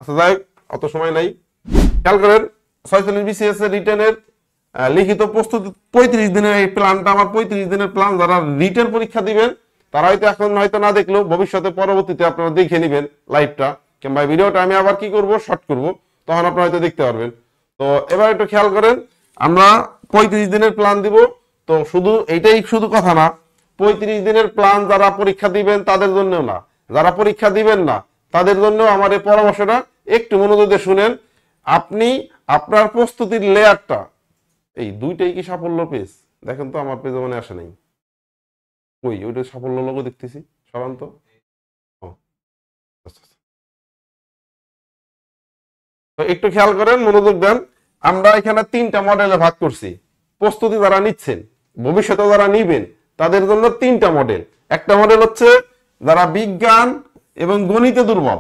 আচ্ছা যাই অত সময় নাই, খেয়াল করেন 46 BCS এর রিটেনের লিখিত প্রস্তুতি 35 দিনের এই প্ল্যানটা আমার 35 দিনের প্ল্যান। যারা রিটেন পরীক্ষা দিবেন তারা হয়তো এখন হয়তো না দেখলেও ভবিষ্যতে পরবর্তীতে আপনারা দেখে নেবেন লাইভটা কিংবা ভিডিওটা আমি আবার কি করব শর্ট করব, তখন আপনারা হয়তো দেখতে পারবেন। তো এবার একটু খেয়াল করেন, আমরা 35 দিনের প্ল্যান দিব। তো শুধু এইটাই শুধু কথা না, 35 দিনের প্ল্যান যারা পরীক্ষা দিবেন তাদের জন্যও না, যারা পরীক্ষা দিবেন না তাদের জন্য আমার এই পরামর্শটা একটু মনোযোগ দিয়ে শুনেন। আপনি আপনার প্রস্তুতির লেয়ারটা, এই দুইটাই কি সাফল্য পেজ? দেখেন তো আমার পেজে মনে আসে নাই, ওই ওইটা সাফল্য লোগো দেখতেছি সরান তো। একটু খেয়াল করেন, মনোযোগ দেন। আমরা এখানে 3টা মডেলে ভাগ করছি। প্রস্তুতি যারা নিচ্ছেন, ভবিষ্যতে যারা নিবেন তাদের জন্য 3টা মডেল। একটা মডেল হচ্ছে যারা বিজ্ঞান এবং গণিতে দুর্বল।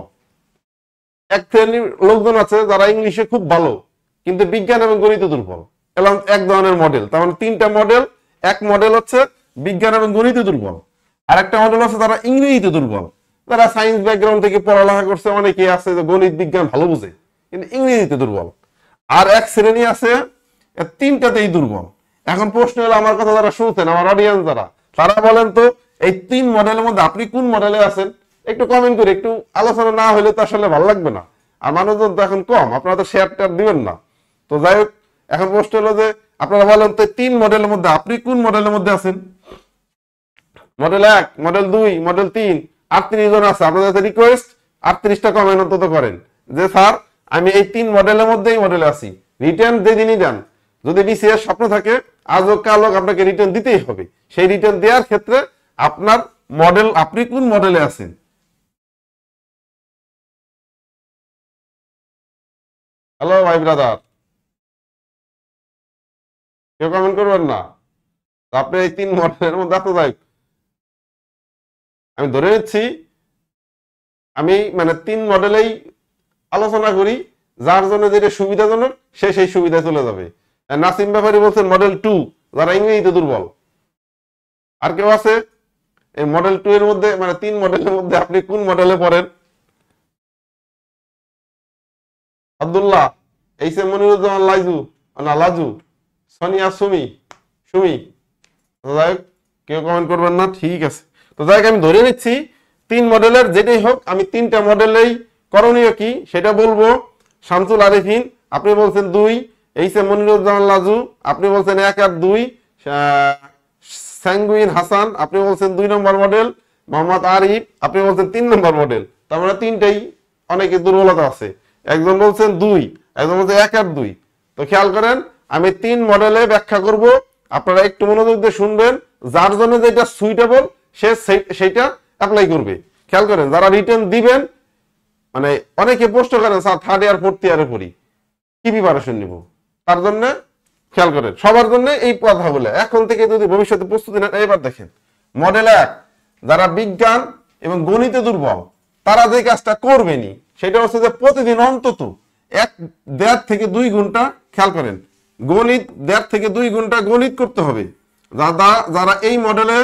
এক শ্রেণীর লোকজন আছে যারা ইংলিশে খুব ভালো কিন্তু বিজ্ঞান এবং গণিতে দুর্বল, এরকম এক ধরনের মডেল। তার মানে 3টা মডেল। এক মডেল হচ্ছে বিজ্ঞান এবং গণিতে দুর্বল, আর একটা মডেল হচ্ছে যারা ইংরেজিতে দুর্বল। যারা সায়েন্স ব্যাকগ্রাউন্ড থেকে পড়ালেখা করছে, অনেকে আছে যে গণিত বিজ্ঞান ভালো বুঝে কিন্তু ইংরেজিতে দুর্বল। আর এক শ্রেণী আছে 3টাতেই দুর্বল। এখন প্রশ্ন হলো, আমার কথা যারা শুনছেন, আমার অডিয়েন্স যারা, তারা বলেন তো এই 3 মডেলের মধ্যে আপনি কোন মডেলে আছেন? একটু কমেন্ট করে, একটু আলোচনা না হলে তো আসলে ভালো লাগবে না। আর মানুষজন তো এখন কম, আপনারা তো শেয়ার টেয়ার দিবেন না। তো যাই হোক, এখন প্রশ্ন হলো যে আপনারা বলেন তো 3 মডেলের মধ্যে আপনি কোন মডেলের মধ্যে আছেন? মডেল 1, মডেল 2, মডেল 3, 38 জন আছে। আপনাদের রিকোয়েস্ট 38টা কমেন্ট অন্তত করেন যে স্যার আমি এই 3 মডেলের মধ্যেই মডেলে আছি। রিটার্ন যেদিনই দেন, যদি বিসিএস স্বপ্ন থাকে আজ হোক কাল হোক আপনাকে রিটার্ন দিতেই হবে। সেই রিটার্ন দেওয়ার ক্ষেত্রে আপনার মডেল, আপনি কোন মডেলে আছেন? হ্যালো ভাই ব্রাদার, কেউ কমেন্ট করবেন না? আপনি এই 3 মডেলের মধ্যে আপনি যাই, আমি ধরে নিচ্ছি আমি মানে 3 মডেলেই আলোচনা করি, যার জন্য যেটা সুবিধাজনক সে সেই সুবিধায় চলে যাবে। নাসিম ব্যাপারী বলছেন মডেল 2, যারা ইংরেজিতে দুর্বল। আর কেউ আছে এই মডেল 2 এর মধ্যে, মানে 3 মডেলের মধ্যে আপনি কোন মডেলে পড়েন? আব্দুল্লাহ, এইসে মনিরুজ্জামান লাইজু, না লাজু, সোনিয়া, সুমি, সুমি। যাই হোক, কেউ কমেন্ট করবেন না, ঠিক আছে। তো যাই হোক, আমি ধরে নিচ্ছি 3 মডেলের যেটাই হোক, আমি 3টা মডেলেই করণীয় কি সেটা বলবো। শামসুল আরিফিন, আপনি বলছেন 2, এইসে মনিরুজ্জামান লাজু আপনি বলছেন 1 আর 2, স্যাঙ্গুইন হাসান আপনি বলছেন 2 নম্বর মডেল, মোহাম্মদ আরিফ আপনি বলছেন 3 নম্বর মডেল। তার মানে 3টাই অনেকে দুর্বলতা আছে। একজন বলছেন 2, একজন বলছেন 1 আর 2। তো খেয়াল করেন, আমি 3 মডেলে ব্যাখ্যা করব, আপনারা একটু মনোযোগ দিয়ে শুনবেন। যার জন্য যেটা সুইটেবল সে সেইটা অ্যাপ্লাই করবে। খেয়াল করেন, যারা রিটার্ন দিবেন, মানে অনেকে প্রশ্ন করেন স্যার 3rd ইয়ার 4th ইয়ারে পড়ি, কি প্রিপারেশন নিব? তার জন্য খেয়াল করেন, সবার জন্য এই কথা বলে এখন থেকে যদি ভবিষ্যতে প্রস্তুতি নেন। এবার দেখেন মডেল 1, যারা বিজ্ঞান এবং গণিতে দুর্বল তারা যে কাজটা করবেনি সেটা হচ্ছে যে প্রতিদিন অন্তত 1.5 থেকে 2 ঘন্টা, খেয়াল করেন, গণিত 1.5 থেকে 2 ঘন্টা গণিত করতে হবে। যারা এই মডেলে,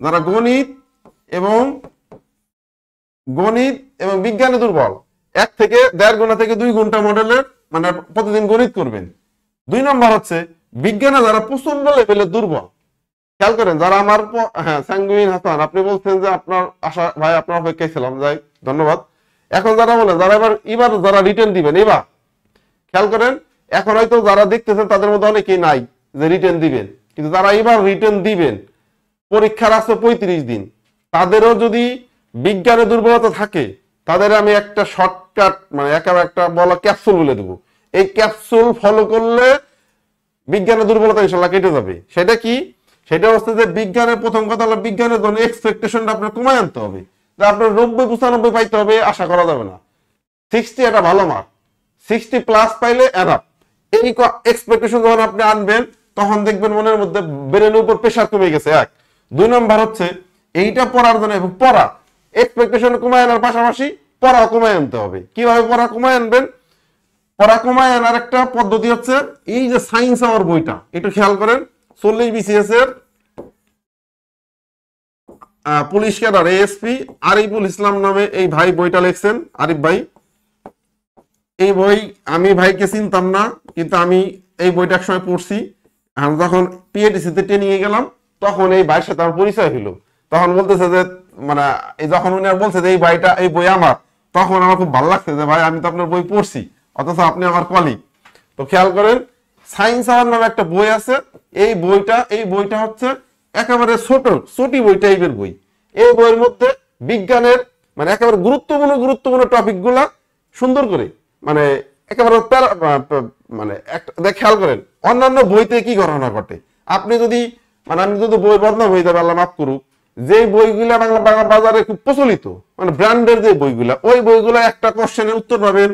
যারা গণিত এবং বিজ্ঞানে দুর্বল, 1 থেকে 1.5 ঘন্টা থেকে 2 ঘন্টা মডেলের মানে প্রতিদিন গণিত করবেন। 2 নম্বর হচ্ছে বিজ্ঞানে যারা প্রচন্ড লেভেলে দুর্বল। খেয়াল করেন, যারা আমার, হ্যাঁ স্যাঙ্গুইন হাসান আপনি বলছেন যে আপনার আশা ভাই আপনার অপেক্ষায় ছিলাম, যাই ধন্যবাদ। এখন যারা বলেন যারা এবার যারা রিটার্ন দিবেন, এবার খেয়াল করেন, এখন হয়তো যারা দেখতেছেন তাদের মধ্যে অনেকেই নাই যে রিটার্ন দিবেন, কিন্তু যারা এবার রিটার্ন দিবেন, পরীক্ষার আছে 35 দিন, তাদেরও যদি বিজ্ঞানে দুর্বলতা থাকে তাদের আমি একটা শর্টকাট, মানে একটা বলা ক্যাপসুল বলে দেবো। এই ক্যাপসুল ফলো করলে বিজ্ঞানের দুর্বলতা ইনশাল্লাহ কেটে যাবে। সেটা কি? সেটা হচ্ছে যে বিজ্ঞানের প্রথম কথা হলো, বিজ্ঞানের জন্য এক্সপেকটেশনটা আপনার কমায় আনতে হবে। যে আপনার 90-95 পাইতে হবে আশা করা যাবে না। 60 একটা ভালো মার্ক, 60+ পাইলে এনাফ। এই এক্সপেকটেশন যখন আপনি আনবেন তখন দেখবেন মনের মধ্যে ব্রেনের উপর প্রেশার কমে গেছে। 1, 2 নম্বর হচ্ছে এইটা পড়ার জন্য, এবং পড়া এক্সপেকটেশন কমায় আনার পাশাপাশি পড়া কমায় আনতে হবে। কিভাবে পড়া কমায় আনবেন? পড়া কমায় আনার একটা পদ্ধতি হচ্ছে এই যে সায়েন্স আওয়ার বইটা, একটু খেয়াল করেন। 40 BCS এর police cadre ASP Ariful Islam নামে এই ভাই বইটা লিখছেন, আরিফ ভাই। এই বই আমি ভাইকে চিনতাম না, কিন্তু আমি এই বইটা একসময় পড়ছি। আমি যখন পিএটিসি তে ট্রেনিং এ গেলাম তখন এই ভাইয়ের সাথে আমার পরিচয় হলো। তখন বলতেছে যে মানে যখন উনি বলছে যে এই বই আমার, তখন আমার খুব ভালো লাগছে যে ভাই আমি তো আপনার বই পড়ছি, অথচ আপনি আমার কলিগ। তো খেয়াল করেন, সায়েন্স আওয়ার নামে একটা বই আছে। এই বইটা হচ্ছে একেবারে ছোটি বই টাইপের বই। এই বইয়ের মধ্যে বিজ্ঞানের মানে একেবারে গুরুত্বপূর্ণ টপিক গুলা সুন্দর করে মানে একেবারে মানে খেয়াল করেন অন্যান্য বইতে কি ঘটনা ঘটে। আপনি যদি মানে আমি যদি বই বদনাম হয়ে যাবে, আল্লাহ মাফ করুক, যে বইগুলা বাংলা বাজারে খুব প্রচলিত মানে ব্র্যান্ডের যে বইগুলা, ওই বইগুলা একটা কোশ্চেনের উত্তর পাবেন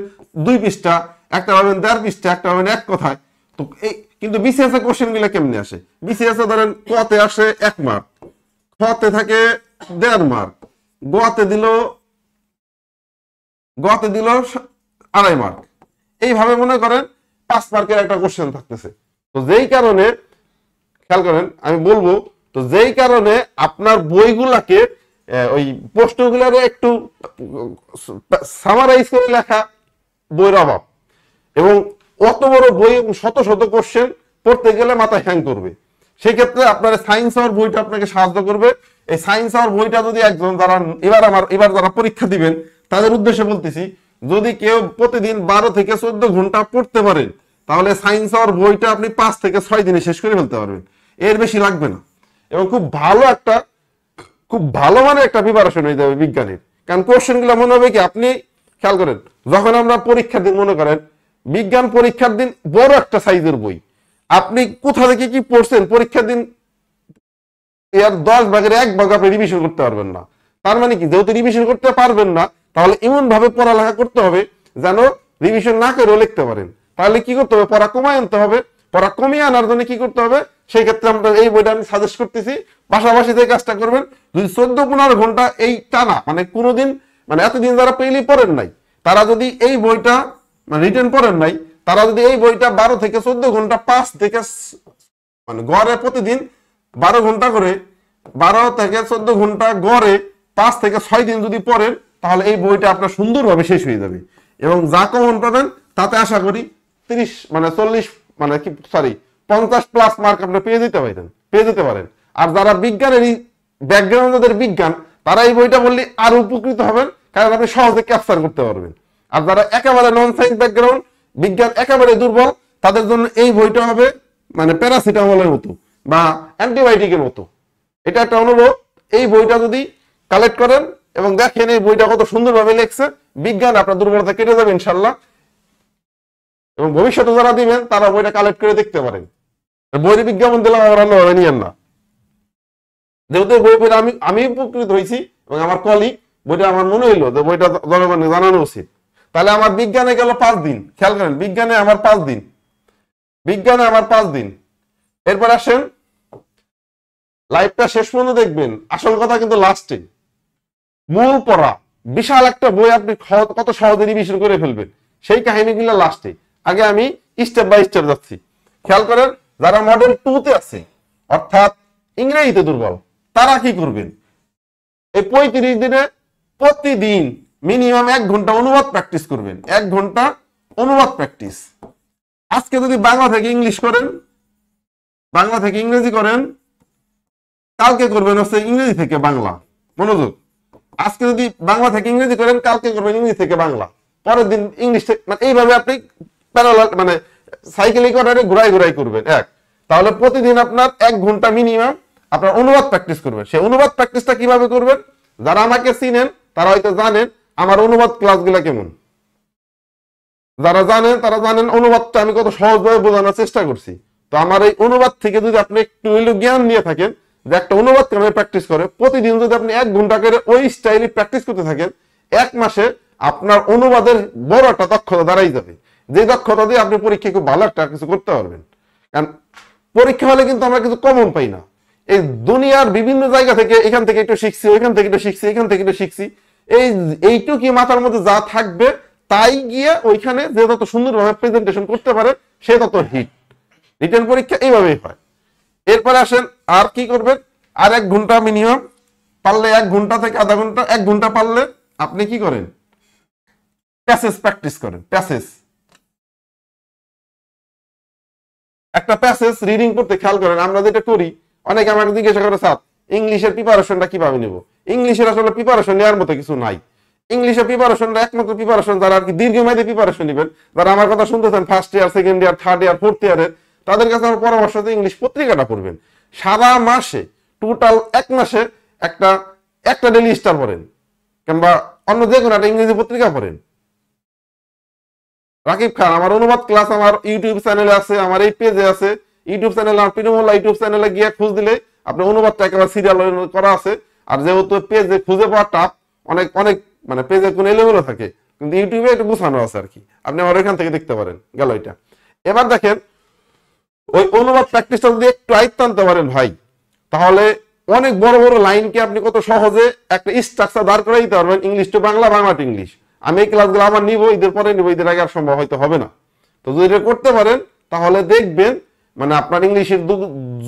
2 পৃষ্ঠা, একটা পাবেন 1.5 পৃষ্ঠা, একটা পাবেন এক কথায়। তো এই কিন্তু বিসিএস এর কোশ্চেন গুলা কেমনে আসে? বিসিএস এ ধরেন কতে আসে 1 মার্ক, খতে থাকে 1.5 মার্ক, গতে দিল 2.5 মার্ক, এইভাবে মনে করেন 5 মার্কের একটা কোশ্চেন থাকতেছে। তো যেই কারণে খেয়াল করেন আমি বলবো, তো যেই কারণে আপনার বইগুলাকে ওই প্রশ্নগুলোর একটু সামারাইজ করে লেখা বইয়ের অভাব, এবং অত বড় বই শত শত কোশ্চেন পড়তে গেলে মাথায় হ্যাং করবে। সেই ক্ষেত্রে আপনার সায়েন্স আওয়ার বইটা আপনাকে সাহায্য করবে। এই সায়েন্স আওয়ার বইটা যদি একজন যারা এবার যারা পরীক্ষা দিবেন তাদের উদ্দেশ্যে বলতেছি, যদি কেউ প্রতিদিন 12 থেকে 14 ঘন্টা পড়তে পারেন, তাহলে সায়েন্স আওয়ার বইটা আপনি 5 থেকে 6 দিনে শেষ করে ফেলতে পারবেন, এর বেশি লাগবে না। এবং খুব ভালো মানে একটা প্রিপারেশন হয়ে যাবে বিজ্ঞানের। কারণ কোশ্চেন গুলো মনে হবে কি, আপনি খেয়াল করেন যখন আমরা পরীক্ষার দিন মনে করেন বিজ্ঞান পরীক্ষার দিন বড় একটা সাইজের বই, আপনি কোথা থেকে কি পড়ছেন পরীক্ষার দিন এর 10 ভাগের 1 ভাগ আপনি রিভিশন করতে পারবেন না। তার মানে কি, যেহেতু রিভিশন করতে পারবেন না, তাহলে এমন ভাবে পড়ালেখা করতে হবে যেন রিভিশন না করেও লিখতে পারেন। তাহলে কি করতে হবে, পড়া কমায় আনতে হবে। পড়া কমিয়ে আনার জন্য কি করতে হবে, সেই ক্ষেত্রে আমরা এই বইটা আমি সাজেস্ট করতেছি। পাশাপাশি যে কাজটা করবেন, যদি 14-15 ঘন্টা এই টানা মানে কোনোদিন মানে এতদিন যারা পেইলি পড়েন নাই, তারা যদি এই বইটা মানে রিটেন পড়েন নাই, তারা যদি এই বইটা 12 থেকে 14 ঘন্টা 5 থেকে মানে গড়ে প্রতিদিন 12 ঘন্টা করে 12 থেকে 14 ঘন্টা গড়ে 5 থেকে 6 দিন যদি পড়েন, তাহলে এই বইটা আপনার সুন্দরভাবে শেষ হয়ে যাবে। এবং যা কমন পাবেন তাতে আশা করি 30 মানে 40 মানে কি সরি 50+ মার্ক আপনি পেয়ে যেতে পারেন। আর যারা বিজ্ঞানেরই ব্যাকগ্রাউন্ড, যাদের বিজ্ঞান, তারা এই বইটা বললে আরো উপকৃত হবেন, কারণ আপনি সহজে ক্যাপচার করতে পারবেন। আর যারা একেবারে নন সায়েন্স ব্যাকগ্রাউন্ড, বিজ্ঞান একেবারে দুর্বল, তাদের জন্য এই বইটা হবে মানে প্যারাসিটামলের মতো বা অ্যান্টিবায়োটিকের মতো। এটা একটা অনুরোধ, এই বইটা যদি কালেক্ট করেন এবং দেখেন এই বইটা কত সুন্দরভাবে লেখছে, বিজ্ঞান আপনার দুর্বলতা কেটে যাবে ইনশাল্লাহ। এবং ভবিষ্যতে যারা দিবেন তারা বইটা কালেক্ট করে দেখতে পারেন। বইয়ের বিজ্ঞাপন দিলাম আমার অন্যভাবে নিয়েন না। যেহেতু বই পড়ে আমি উপকৃত হয়েছি এবং আমার কলিগ, বইটা আমার মনে হইলো যে বইটা জনগণকে জানানো উচিত। তাহলে আমার বিজ্ঞানে গেল 5 দিন। খেয়াল করেন, বিজ্ঞানে আমার 5 দিন। এরপর আসেন লাইভটা শেষ পর্যন্ত দেখবেন, আসল কথা কিন্তু লাস্টে। মূল পড়া বিশাল একটা বই আপনি কত সহজে রিভিশন করে ফেলবেন, সেই কাহিনীগুলো লাস্টে। আগে আমি স্টেপ বাই স্টেপ যাচ্ছি। খেয়াল করেন, যারা মডেল 2 তে আছে অর্থাৎ ইংরেজিতে দুর্বল, তারা কি করবেন, এই 35 দিনে প্রতিদিন মিনিমাম 1 ঘন্টা অনুবাদ প্র্যাকটিস করবেন। 1 ঘন্টা অনুবাদ প্র্যাকটিস। আজকে যদি বাংলা থেকে ইংলিশ করেন, বাংলা থেকে ইংরেজি করেন, কালকে করবেন হচ্ছে ইংরেজি থেকে বাংলা। মনোযোগ, আজকে যদি বাংলা থেকে ইংরেজি করেন, কালকে করবেন ইংরেজি থেকে বাংলা, পরের দিন ইংলিশ থেকে, মানে এইভাবে আপনি প্যারালাল মানে সাইকেলিং করে ঘুরাই করবেন। তাহলে প্রতিদিন আপনার 1 ঘন্টা মিনিমাম আপনার অনুবাদ প্র্যাকটিস করবেন। সেই অনুবাদ প্র্যাকটিসটা কিভাবে করবেন, যারা আমাকে চিনেন তারা হয়তো জানেন আমার অনুবাদ ক্লাসগুলা কেমন। যারা জানেন তারা জানেন অনুবাদটা আমি কত সহজভাবে বোঝানোর চেষ্টা করছি। তো আমার এই অনুবাদ থেকে যদি আপনি একটু জ্ঞান নিয়ে থাকেন যে একটা অনুবাদ কেমন প্র্যাকটিস করে, প্রতিদিন যদি আপনি 1 ঘন্টা করে ওই স্টাইলে প্র্যাকটিস করতে থাকেন, 1 মাসে আপনার অনুবাদের বড় একটা দক্ষতা দাঁড়াই যাবে। যে দক্ষতা দিয়ে আপনি পরীক্ষায় খুব ভালো একটা কিছু করতে পারবেন। কারণ পরীক্ষা হলে কিন্তু আমরা কিছু কমন পাই না। এই দুনিয়ার বিভিন্ন জায়গা থেকে এখান থেকে একটু শিখছি, ওইখান থেকে একটু শিখছি, এখান থেকে একটু শিখছি, এইটুকু মাথার মধ্যে যা থাকবে তাই গিয়ে ওইখানে যে তত সুন্দরভাবে প্রেজেন্টেশন করতে পারে সে তত হিট। রিটেন পরীক্ষা এইভাবেই হয়। এরপরে আসেন আর কি করবেন, আর 1 ঘন্টা মিনিমাম পারলে, 1 ঘন্টা থেকে আধা ঘন্টা, 1 ঘন্টা পারলে আপনি কি করেন, প্যাসেজ প্র্যাকটিস করেন। প্যাসেজ, একটা প্যাসেজ রিডিং করতে খেয়াল করেন। আমরা যেটা করি, অনেকে আমাকে জিজ্ঞাসা করে স্যার ইংলিশের প্রিপারেশনটা কিভাবে নেব। ইংলিশের আসলে প্রিপারেশন নেওয়ার মতো কিছু নাই। ইংলিশের প্রিপারেশনটা একমাত্র প্রিপারেশন যারা আর কি দীর্ঘমেয়াদী প্রিপারেশন নেবেন, যারা আমার কথা শুনতেছেন first year, second year, third year, fourth ইয়ারের, তাদের কাছে আমার পরামর্শ হচ্ছে ইংলিশ পত্রিকাটা পড়বেন। সারা মাসে টোটাল এক মাসে একটা ডেইলি স্টার পড়েন, কিংবা অন্য যে কোনো একটা ইংরেজি পত্রিকা পড়েন। রাকিব খান, আমার অনুবাদ ক্লাস আমার ইউটিউব চ্যানেলে আছে, আমার এই পেজে আছে। ইউটিউব চ্যানেলে আমার পিরুমোল্লা ইউটিউব চ্যানেলে গিয়ে খুঁজ দিলে আপনি অনুবাদটা একেবারে সিরিয়াল করা আছে। আর যেহেতু পেজে খুঁজে পাওয়া টাফ, অনেক অনেক মানে পেজে কোনো এলোমেলো থাকে, কিন্তু ইউটিউবে একটু গুছানো আছে আর কি, আপনি আমার এখান থেকে দেখতে পারেন। গেল এটা। এবার দেখেন, ওই অনুবাদ প্র্যাকটিসটা যদি একটু আয়ত্ত আনতে পারেন ভাই, তাহলে অনেক বড় বড় লাইনকে আপনি কত সহজে একটা স্ট্রাকচার দাঁড় করে দিতে পারবেন। English to Bangla, Bangla to English. আমি এই ক্লাসগুলো আবার নিব, ঈদের পরে নিব, ঈদের আগে আর সম্ভব হয়তো হবে না। তো যদি এটা করতে পারেন তাহলে দেখবেন মানে আপনার ইংলিশের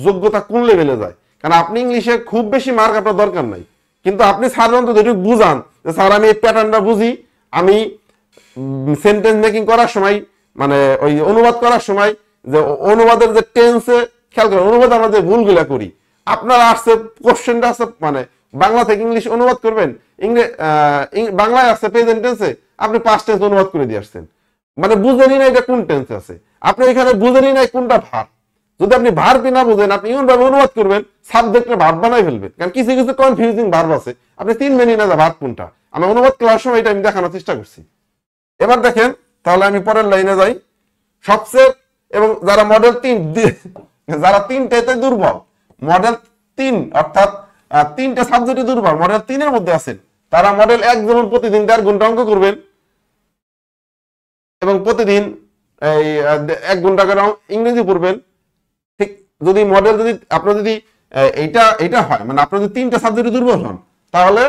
যোগ্যতা কোন লেভেলে যায়। কারণ আপনি ইংলিশে খুব বেশি মার্ক আপনার দরকার নাই, কিন্তু আপনি সাধারণত যেটুকু বুঝান যে স্যার আমি এই প্যাটার্নটা বুঝি, আমি সেন্টেন্স মেকিং করার সময় মানে ওই অনুবাদ করার সময় যে অনুবাদের যে টেন্সে খেয়াল করেন, অনুবাদ আমরা যে ভুলগুলা করি, আপনার আসছে কোশ্চেনটা আছে মানে বাংলা থেকে ইংলিশ অনুবাদ করবেন, বাংলায় আসছে প্রেজেন্ট টেন্সে, আপনি পাস্ট টেন্স অনুবাদ করে দিয়ে আসছেন, মানে বুঝেনই না এটা কোন টেন্সে আছে। আপনি এখানে বুঝেনই নাই কোনটা ভার। যদি আপনি ভার্বই না বুঝেন, আপনি এমন ভাবে অনুবাদ করবেন সাবজেক্টে ভার্ব বানাই ফেলবেন। কারণ কিছু কিছু কনফিউজিং ভার্ব আছে, আপনি চিনবেনই না ভার্ব কোনটা। আমি অনুবাদ করার সময় এটা আমি দেখানোর চেষ্টা করছি। এবার দেখেন, তাহলে আমি পরের লাইনে যাই। সবচেয়ে এবং যারা মডেল 3, যারা 3টাতে দুর্বল, মডেল 3 অর্থাৎ 3টে সাবজেক্টে দুর্বল, মডেল 3 এর মধ্যে আছেন, তারা মডেল 1 যেমন প্রতিদিন 1.5 ঘন্টা অঙ্ক করবেন এবং প্রতিদিন এই 1 ঘন্টা করে ইংরেজি পড়বেন। ঠিক যদি মডেল যদি আপনার যদি এইটা হয়, মানে আপনার যদি 3টে সাবজেক্টে দুর্বল হন, তাহলে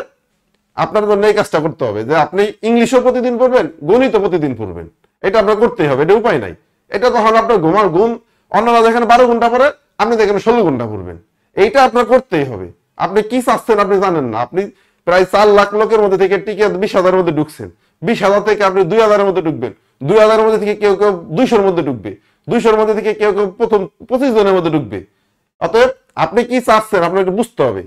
আপনার জন্য এই কাজটা করতে হবে যে আপনি ইংলিশও প্রতিদিন পড়বেন, গণিতও প্রতিদিন পড়বেন। এটা আপনার করতেই হবে, এটা উপায় নাই। এটা তখন আপনার ঘুম অন্যরা যেখানে 12 ঘন্টা পড়ে, আপনি যেখানে 16 ঘন্টা পড়বেন। এইটা আপনার করতেই হবে। আপনি কি চাচ্ছেন আপনি জানেন না। আপনি প্রায় 4 লাখ লোকের মধ্যে থেকে টিকে 20,000-এর মধ্যে ঢুকছেন, 20,000 থেকে আপনি 2,000-এর মধ্যে ঢুকবেন, 2,000-এর মধ্যে থেকে কেউ কেউ 200-এর মধ্যে ঢুকবে, 200-এর মধ্যে থেকে কেউ কেউ প্রথম 25 জনের মধ্যে ঢুকবে। অতএব আপনি কি চাচ্ছেন আপনার একটু বুঝতে হবে।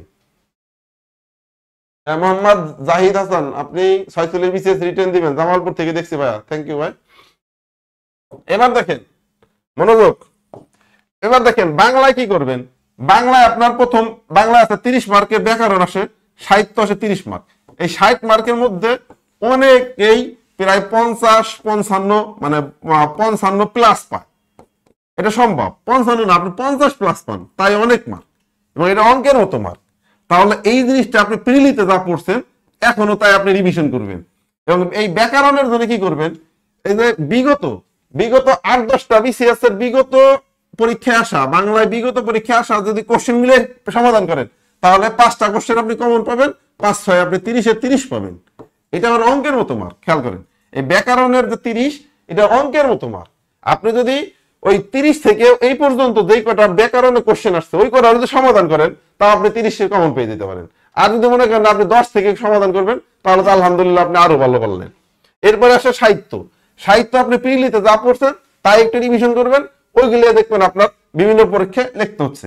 মোহাম্মদ জাহিদ হাসান, আপনি 46 বিসিএস রিটার্ন দিবেন, জামালপুর থেকে দেখছি ভাইয়া, থ্যাংক ইউ ভাই। এবার দেখেন মনোযোগ, এবার দেখেন বাংলায় কি করবেন। বাংলায় আপনার প্রথম বাংলায় আছে 30 মার্কের, ব্যাকরণ আসে, সাহিত্য আসে 30 মার্ক। এই 60 মার্কের মধ্যে অনেকেই প্রায় 50-55 মানে 55 প্লাস পায়। এটা সম্ভব, 55 না, আপনি 50 প্লাস পান, তাই অনেক মার্ক, এবং এটা অঙ্কের মতো মার্ক। তাহলে এই জিনিসটা আপনি প্রিলিতে যা পড়ছেন এখনো তাই আপনি রিভিশন করবেন। এবং এই ব্যাকরণের জন্য কি করবেন, এই যে বিগত 8-10টা বিসিএস এর বিগত পরীক্ষায় আসা, বাংলায় বিগত পরীক্ষায় আসা যদি কোশ্চেন মিলে সমাধান করেন, তাহলে 5টা কোশ্চেন আপনি কমন পাবেন, 5-6 আপনি 30-এর 30 পাবেন। এটা আমার অঙ্কের মতো মার্ক। খেয়াল করেন, এই ব্যাকরণের যে 30, এটা অঙ্কের মতো মার্ক। আপনি যদি ওই 30 থেকে এই পর্যন্ত যেই কটা ব্যাকরণের কোশ্চেন আসছে ওই কটা যদি সমাধান করেন, তাও আপনি 30-এর কমন পেয়ে যেতে পারেন। আর যদি মনে করেন আপনি 10 থেকে সমাধান করবেন, তাহলে তো আলহামদুলিল্লাহ আপনি আরো ভালো পারলেন। এরপরে আসে সাহিত্য। সাহিত্য আপনি প্রিলিতে যা পড়ছেন তাই একটু রিভিশন করবেন, ওইগুলো দেখবেন আপনার বিভিন্ন পরীক্ষায় লিখতে হচ্ছে।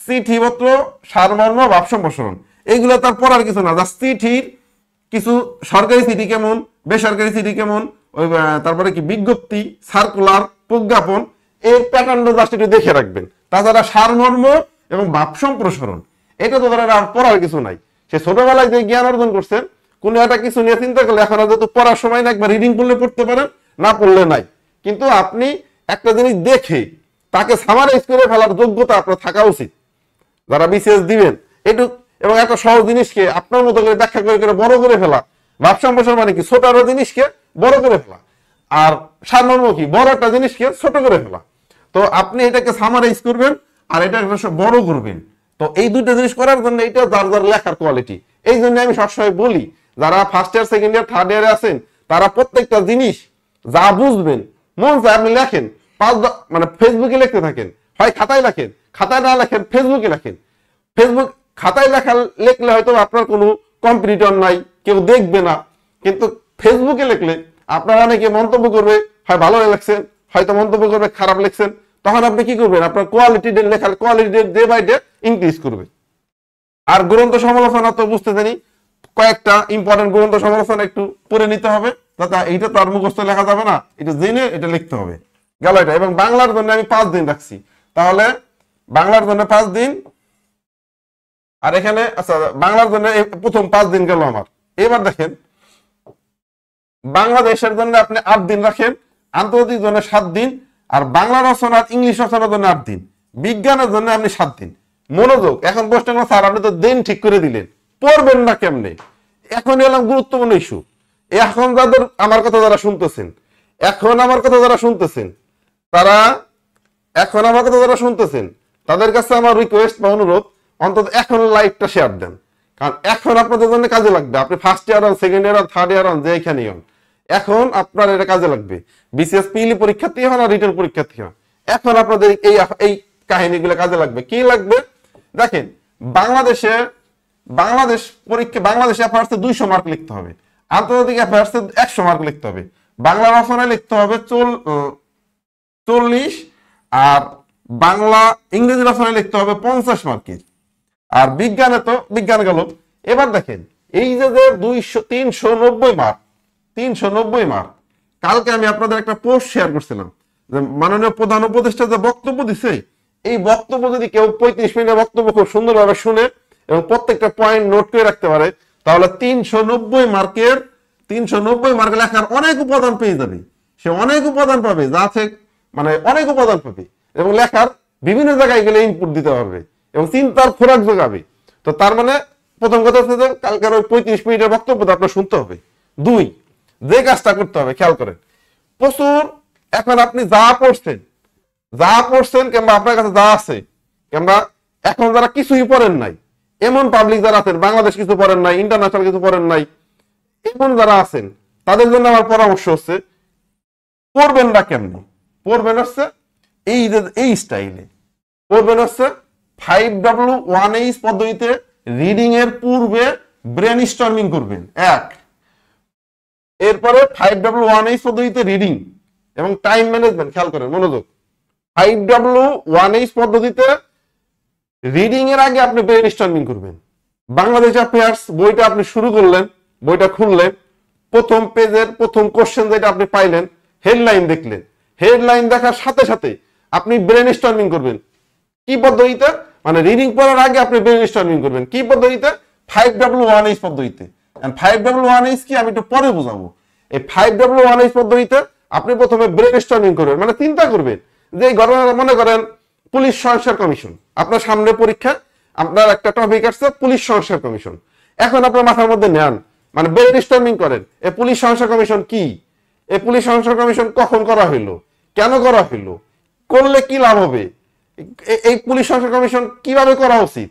চিঠিপত্র, সারমর্ম, ভাব সম্প্রসারণ, এইগুলো তার পড়ার কিছু না। জাস্ট চিঠির কিছু সরকারি চিঠি কেমন, বেসরকারি চিঠি কেমন, ওই তারপরে কি বিজ্ঞপ্তি, সার্কুলার, প্রজ্ঞাপন, এর প্যাটার্নটা জাস্ট একটু দেখে রাখবেন। তাছাড়া সারমর্ম এবং ভাব সম্প্রসারণ এটা তো ধরেন আর পড়ার কিছু নাই। সে ছোটবেলায় যে জ্ঞান অর্জন করছেন কোন একটা কিছু নিয়ে চিন্তা করলে, এখন আর যেহেতু পড়ার সময় না, একবার রিডিং করলে পড়তে পারেন, না পড়লে নাই। কিন্তু আপনি একটা জিনিস দেখে তাকে সামারাইজ করে ফেলার যোগ্যতা আপনার থাকা উচিত যারা বিসিএস দিবেন। একটু এবং একটা সহজ জিনিসকে আপনার মতো করে ব্যাখ্যা করে করে বড় করে ফেলা। ভাব সম্প্রসারণ মানে কি, ছোট একটা জিনিসকে বড় করে ফেলা, আর সারমর্ম কি, বড় একটা জিনিসকে ছোট করে ফেলা। তো আপনি এটাকে সামারাইজ করবেন আর এটা বড় করবেন। তো এই দুটো জিনিস করার জন্য এটা যার যার লেখার কোয়ালিটি। এই জন্য আমি সবসময় বলি, যারা first year, second year, third ইয়ারে আছেন, তারা প্রত্যেকটা জিনিস যা বুঝবেন মন চায় আপনি লেখেন, মানে ফেসবুকে লিখতে থাকেন, হয় খাতায় লেখেন, খাতায় না লেখেন ফেসবুকে লেখেন। ফেসবুক খাতায় লিখলে হয়তো আপনার কোনো কম্পিটিটর নাই, কেউ দেখবে না, কিন্তু ফেসবুকে লিখলে আপনারা অনেকে মন্তব্য করবে, হয় ভালো লিখছেন, হয়তো মন্তব্য করবে খারাপ লিখছেন, তখন আপনি কি করবেন, আপনার কোয়ালিটি লেখার quality day by day increase করবে। আর গ্রন্থ সমালোচনা তো বুঝতে জানি, কয়েকটা ইম্পর্টেন্ট গ্রন্থ সমালোচনা একটু পড়ে নিতে হবে, যাতে এইটা তো আর মুখস্থ লেখা যাবে না, এটা জেনে এটা লিখতে হবে গেল এটা। এবং বাংলার জন্য আমি 5 দিন রাখছি, তাহলে বাংলার জন্য 5 দিন, আর এখানে আচ্ছা বাংলার জন্য প্রথম 5 দিন গেল আমার। এবার দেখেন বাংলাদেশের জন্য আপনি 8 দিন রাখেন, আন্তর্জাতিক জন্য 7 দিন, আর বাংলা রচনা ইংলিশ রচনার জন্য 8 দিন, বিজ্ঞানের জন্য আপনি 7 দিন। মনোযোগ, এখন প্রশ্ন হলো স্যার আপনি তো দিন ঠিক করে দিলেন, পড়বেন না কেমনে? এখন এলাম গুরুত্বপূর্ণ ইস্যু। এখন যাদের আমার কথা যারা শুনতেছেন, তাদের কাছে আমার রিকোয়েস্ট বা অনুরোধ, অন্তত এখন লাইভটা শেয়ার দেন, কারণ এখন আপনাদের জন্য কাজে লাগবে। আপনি ফার্স্ট ইয়ার হন, সেকেন্ড ইয়ার হন, থার্ড ইয়ার হন, যেখানেই হন, এখন আপনার এটা কাজে লাগবে। বিসিএস পিইলি পরীক্ষার্থী হন আর রিটেন পরীক্ষার্থী হন, এখন আপনাদের এই কাহিনীগুলো কাজে লাগবে। কি লাগবে দেখেন, বাংলাদেশে অ্যাফেয়ার্সে 200 মার্ক লিখতে হবে, আন্তর্জাতিক অ্যাফেয়ার্সে 100 মার্ক লিখতে হবে, বাংলা রচনায় লিখতে হবে 40, আর বাংলা ইংরেজি রচনায় লিখতে হবে 50 মার্কের, আর বিজ্ঞানে তো বিজ্ঞান গেল। এবার দেখেন এই যে 390 মার্ক, কালকে আমি আপনাদের একটা পোস্ট শেয়ার করছিলাম যে মাননীয় প্রধান উপদেষ্টা যে বক্তব্য দিছে, এই বক্তব্য যদি কেউ 35 মিনিটের বক্তব্য খুব সুন্দরভাবে শুনে এবং প্রত্যেকটা পয়েন্ট নোট করে রাখতে পারে, তাহলে 390 মার্কের লেখার অনেক উপাদান পেয়ে যাবে। সে অনেক উপাদান পাবে, যা থেকে মানে অনেক উপাদান পাবে, এবং লেখার বিভিন্ন জায়গায় গেলে ইনপুট দিতে পারবে এবং চিন্তার খোরাক যোগাবে। তো তার মানে প্রথম কথা হচ্ছে যে কালকের ওই 35 মিনিটের বক্তব্যটা আপনার শুনতে হবে। 2, যে কাজটা করতে হবে খেয়াল করেন, প্রচুর এখন আপনি যা পড়ছেন কিংবা আপনার কাছে যা আছে, কিংবা এখন যারা কিছুই পড়েন নাই, এমন পাবলিক যারা আছেন, বাংলাদেশ কিছু পড়েন নাই, ইন্টারন্যাশনাল কিছু পড়েন নাই, এমন যারা আছেন, তাদের জন্য আমার পরামর্শ হচ্ছে পড়বেন না কেমনি, পড়বেন হচ্ছে এই স্টাইলে পড়বেন হচ্ছে 5W1H পদ্ধতিতে রিডিং এর পূর্বে ব্রেন স্টর্মিং করবেন 1, এরপরে 5W1H পদ্ধতিতে রিডিং এবং টাইম ম্যানেজমেন্ট, খেয়াল করেন মনোযোগ, 5W1H পদ্ধতিতে রিডিং এর আগে আপনি ব্রেন স্টর্মিং করবেন। বাংলাদেশ অ্যাফেয়ার্স বইটা আপনি শুরু করলেন, বইটা খুললেন, প্রথম পেজের প্রথম কোশ্চেন যেটা আপনি পাইলেন, হেডলাইন দেখলেন, হেডলাইন দেখার সাথে সাথে আপনি ব্রেন স্টর্মিং করবেন। কি পদ্ধতিতে? মানে রিডিং পড়ার আগে আপনি ব্রেন স্টর্মিং করবেন। কি পদ্ধতিতে? 5W1H পদ্ধতিতে। 5W1H কি আমি একটু পরে বোঝাবো। এই 5W1H পদ্ধতিতে আপনি প্রথমে ব্রেন স্টর্মিং করবেন, মানে চিন্তা করবেন যে এই ঘটনা, মনে করেন পুলিশ সংস্কার কমিশন, আপনার সামনে পরীক্ষা, আপনার একটা টপিক আসছে পুলিশ সংস্কার কমিশন, এখন আপনার মাথার মধ্যে নেন, মানে ব্রেন স্টর্মিং করেন এই পুলিশ সংস্কার কমিশন কি, এই পুলিশ সংস্কার কমিশন কখন করা হইলো, কেন করা হইলো, করলে কি লাভ হবে, এই পুলিশ সংস্কার কমিশন কিভাবে করা উচিত।